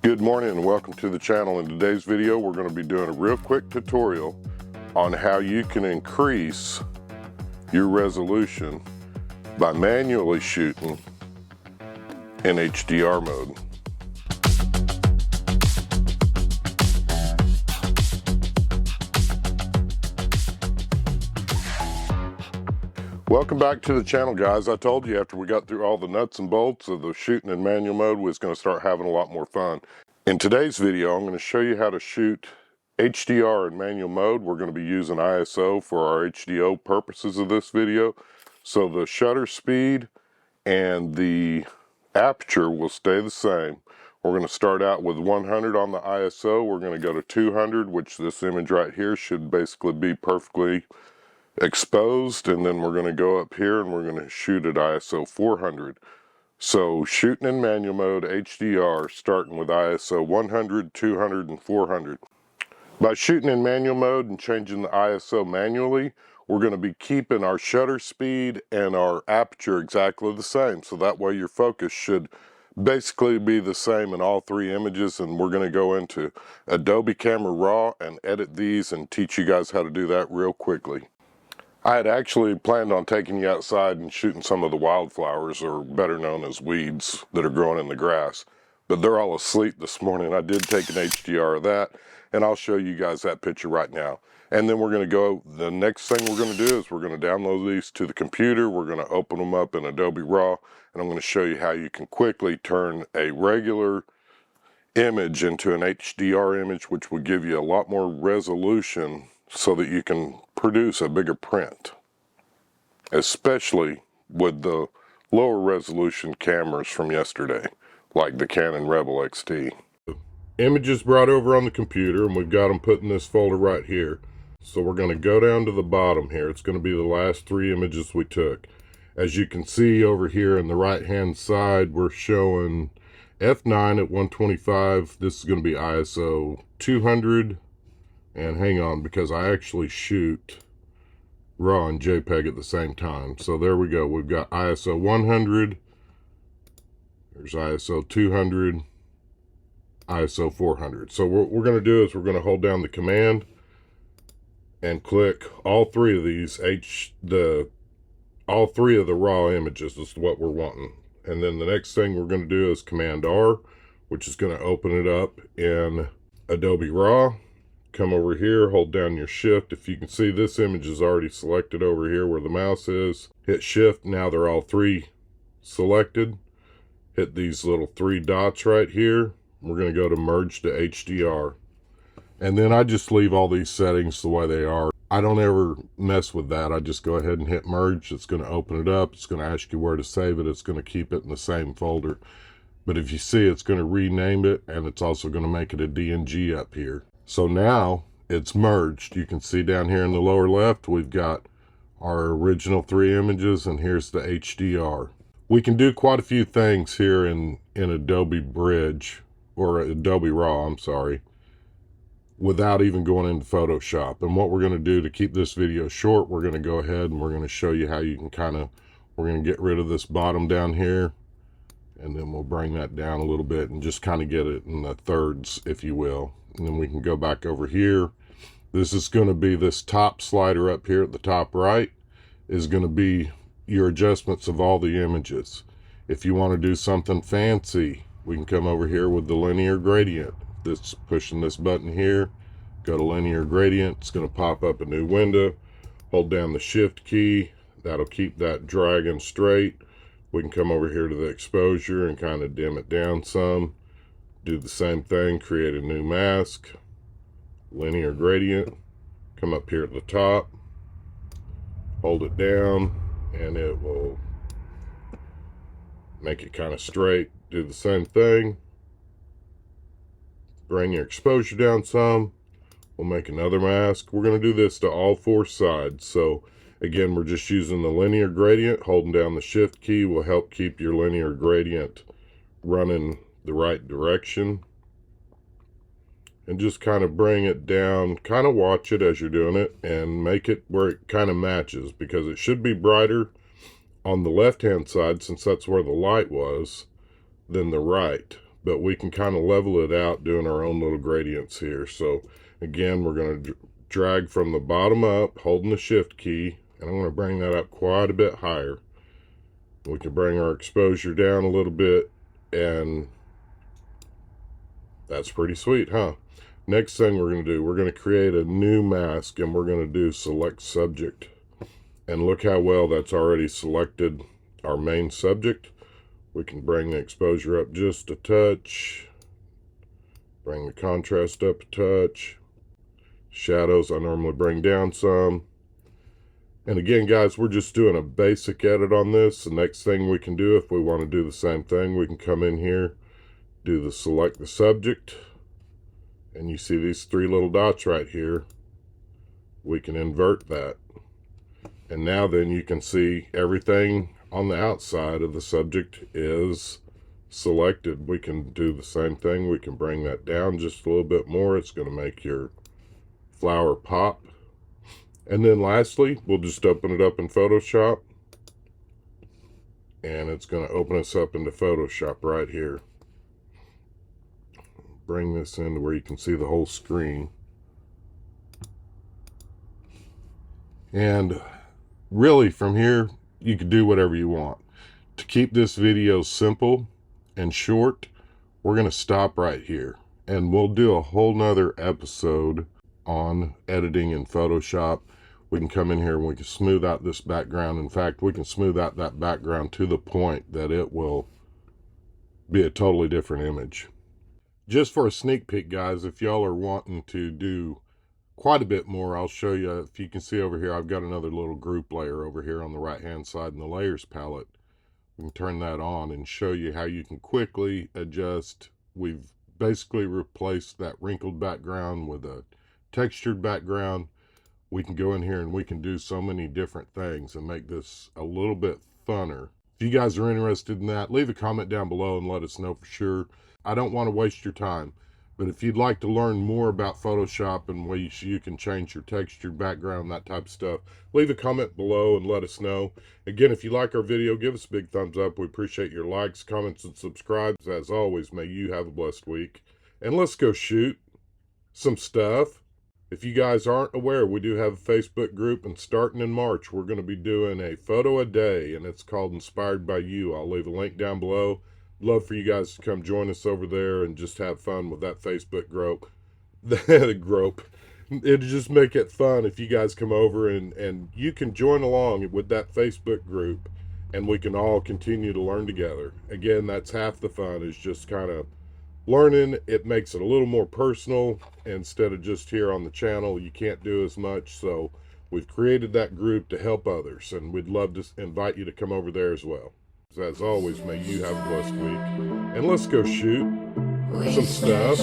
Good morning and welcome to the channel. In today's video, we're going to be doing a real quick tutorial on how you can increase your resolution by manually shooting in HDR mode. Welcome back to the channel, guys. I told you after we got through all the nuts and bolts of the shooting in manual mode, we was going to start having a lot more fun. In today's video, I'm going to show you how to shoot HDR in manual mode. We're going to be using ISO for our HDO purposes of this video. So the shutter speed and the aperture will stay the same. We're going to start out with 100 on the ISO. We're going to go to 200, which this image right here should basically be perfectly exposed, and then we're going to go up here and we're going to shoot at ISO 400. So shooting in manual mode HDR, starting with ISO 100, 200, and 400. By shooting in manual mode and changing the ISO manually, we're going to be keeping our shutter speed and our aperture exactly the same. So that way your focus should basically be the same in all three images, and we're going to go into Adobe Camera Raw and edit these and teach you guys how to do that real quickly. I had actually planned on taking you outside and shooting some of the wildflowers, or better known as weeds, that are growing in the grass. But they're all asleep this morning. I did take an HDR of that, and I'll show you guys that picture right now. And then we're going to go, the next thing we're going to do is we're going to download these to the computer. We're going to open them up in Adobe Raw, and I'm going to show you how you can quickly turn a regular image into an HDR image, which will give you a lot more resolution so that you can produce a bigger print, especially with the lower resolution cameras from yesterday, like the Canon Rebel XT. Images brought over on the computer, and we've got them put in this folder right here. So we're going to go down to the bottom here. It's going to be the last three images we took. As you can see over here on the right hand side, we're showing f9 at 125. This is going to be ISO 200. And hang on, because I actually shoot RAW and JPEG at the same time. So there we go. We've got ISO 100. There's ISO 200. ISO 400. So what we're going to do is we're going to hold down the command and click all three of these. All three of the raw images is what we're wanting. And then the next thing we're going to do is Command R, which is going to open it up in Adobe Raw. Come over here, hold down your shift. If you can see, this image is already selected over here where the mouse is. Hit shift. Now they're all three selected. Hit these little three dots right here. We're going to go to merge to HDR. And then I just leave all these settings the way they are. I don't ever mess with that. I just go ahead and hit merge. It's going to open it up. It's going to ask you where to save it. It's going to keep it in the same folder. But if you see, it's going to rename it, and it's also going to make it a DNG up here. So now it's merged. You can see down here in the lower left, we've got our original three images, and here's the HDR. We can do quite a few things here in Adobe Bridge, or Adobe Raw, I'm sorry, without even going into Photoshop. And what we're going to do to keep this video short, we're going to go ahead and we're going to show you how you can we're going to get rid of this bottom down here, and then we'll bring that down a little bit and just kind of get it in the thirds, if you will. And then we can go back over here. This is going to be this top slider up here at the top right is going to be your adjustments of all the images. If you want to do something fancy, we can come over here with the linear gradient. This, pushing this button here, go to linear gradient. It's going to pop up a new window. Hold down the shift key. That'll keep that dragging straight. We can come over here to the exposure and kind of dim it down some. Do the same thing, create a new mask, linear gradient, come up here at the top, hold it down, and it will make it kind of straight. Do the same thing, bring your exposure down some, we'll make another mask. We're going to do this to all four sides. So again, we're just using the linear gradient. Holding down the shift key will help keep your linear gradient running the right direction, and just kind of bring it down, kind of watch it as you're doing it, and make it where it kind of matches, because it should be brighter on the left hand side, since that's where the light was, than the right. but we can kind of level it out doing our own little gradients here. So again, we're going to drag from the bottom up, holding the shift key, and I'm going to bring that up quite a bit higher. We can bring our exposure down a little bit, and that's pretty sweet, huh? Next thing we're going to do, we're going to create a new mask, and we're going to do select subject. And look how well that's already selected our main subject. We can bring the exposure up just a touch, bring the contrast up a touch. Shadows I normally bring down some. And again, guys, we're just doing a basic edit on this. The next thing we can do, if we want to do the same thing, we can come in here, do the select the subject, and you see these three little dots right here. We can invert that. And now then you can see everything on the outside of the subject is selected. We can do the same thing. We can bring that down just a little bit more. It's going to make your flower pop. And then lastly, we'll just open it up in Photoshop, and it's going to open us up into Photoshop right here. Bring this into where you can see the whole screen. And really from here, you can do whatever you want. To keep this video simple and short, we're going to stop right here, and we'll do a whole nother episode on editing in Photoshop. We can come in here and we can smooth out this background. In fact, we can smooth out that background to the point that it will be a totally different image. Just for a sneak peek, guys, if y'all are wanting to do quite a bit more, I'll show you. If you can see over here, I've got another little group layer over here on the right hand side in the layers palette. We can turn that on and show you how you can quickly adjust. We've basically replaced that wrinkled background with a textured background. We can go in here and we can do so many different things and make this a little bit funner. If you guys are interested in that, leave a comment down below and let us know for sure. I don't want to waste your time, but if you'd like to learn more about Photoshop and ways you can change your textured background, that type of stuff, leave a comment below and let us know. Again, if you like our video, give us a big thumbs up. We appreciate your likes, comments, and subscribes. As always, may you have a blessed week. And let's go shoot some stuff. If you guys aren't aware, we do have a Facebook group, and starting in March, we're going to be doing a photo a day, and it's called Inspired by You. I'll leave a link down below. Love for you guys to come join us over there and just have fun with that Facebook group. The group. It'll just make it fun if you guys come over and you can join along with that Facebook group, and we can all continue to learn together. Again, that's half the fun, is just kind of learning. It makes it a little more personal instead of just here on the channel. You can't do as much, so we've created that group to help others, and we'd love to invite you to come over there as well. As always, may you have a blessed week, and let's go shoot some stuff.